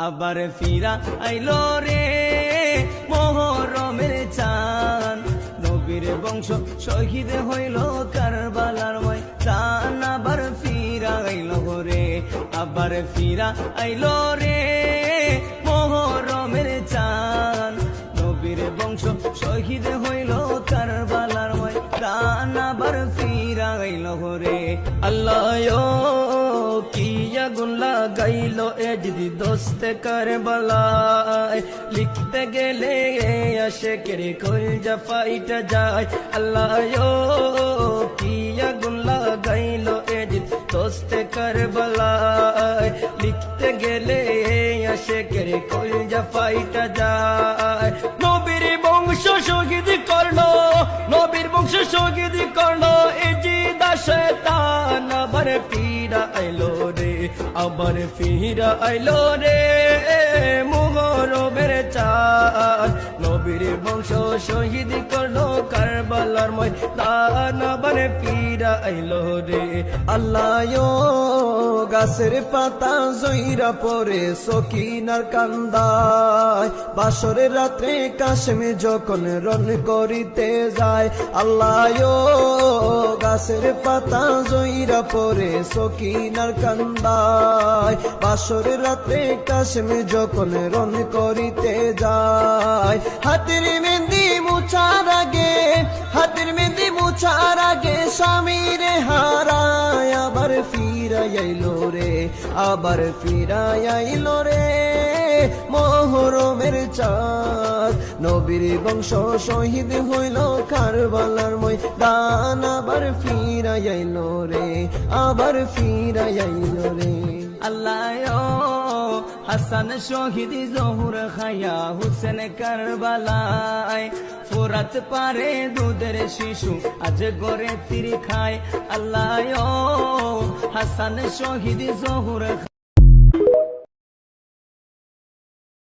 আবার ফিরা আইলো রে মুহররমের চাঁদ, নবীর বংশ শহীদ হইল কারবালার ময়দান। আবার ফিরা আইলো রে, আবার ফিরা আইলো রে মুহররমের চাঁদ, নবীর বংশ শহীদ হইল কারবালার ময়দান। আবার ফিরা আইলো রে। আল্লাহ কি আগুন লাগাইলো এ যদি দোস্তে কারবালায়, লিখতে গেলে আশিকের কলজা ফাইটা যায়। আল্লাহ কি আগুন লাগাইলো এ যদি দোস্তে কারবালায়, লিখতে গেলে আশিকের কলজা ফাইটা যায়। নবীর বংশ শহীদ করলো, নবীর বংশ শহীদ করলো এই জিদা শয়তান। আবার ফিরা আইলো রে, আবার ফিরা আইলো রে মুহররমের চাঁদ, নবীর বংশ শহীদ করলো কারবালার ময়দান। আবার ফিরা আইলো রে। আল্লাহ গাছের পাতা জইরা পরে সকিনার কান্দায়, বাসরের রাত্রে কাশেমে যখন রন করিতে যায়। আল্লাহ গাছের পাতা জইরা পরে সকিনার কান্দায়, বাসরের রাত্রে কাশেমে যখন রন করিতে যায়। হাতের মেহেন্দি মুছার আগে, হাতের মেহেন্দি মুছার আগে স্বামীর হারায়। আবার ফিরা আইলো রে, আবার ফিরা আইলো রে মুহররমের চাঁদ, নবীর বংশ শহীদ হইল কারবালার ময়দান। আবার ফিরা আইলো রে, আবার ফিরা আইলো রে। আল্লাহ হাসান শহীদ জহুর খায়া হুসেন কারবালায়, ফোরাত পারে দুধের শিশু আজ গড়ে তীর খায়। আল্লাহ হাসান শহীদ জহুর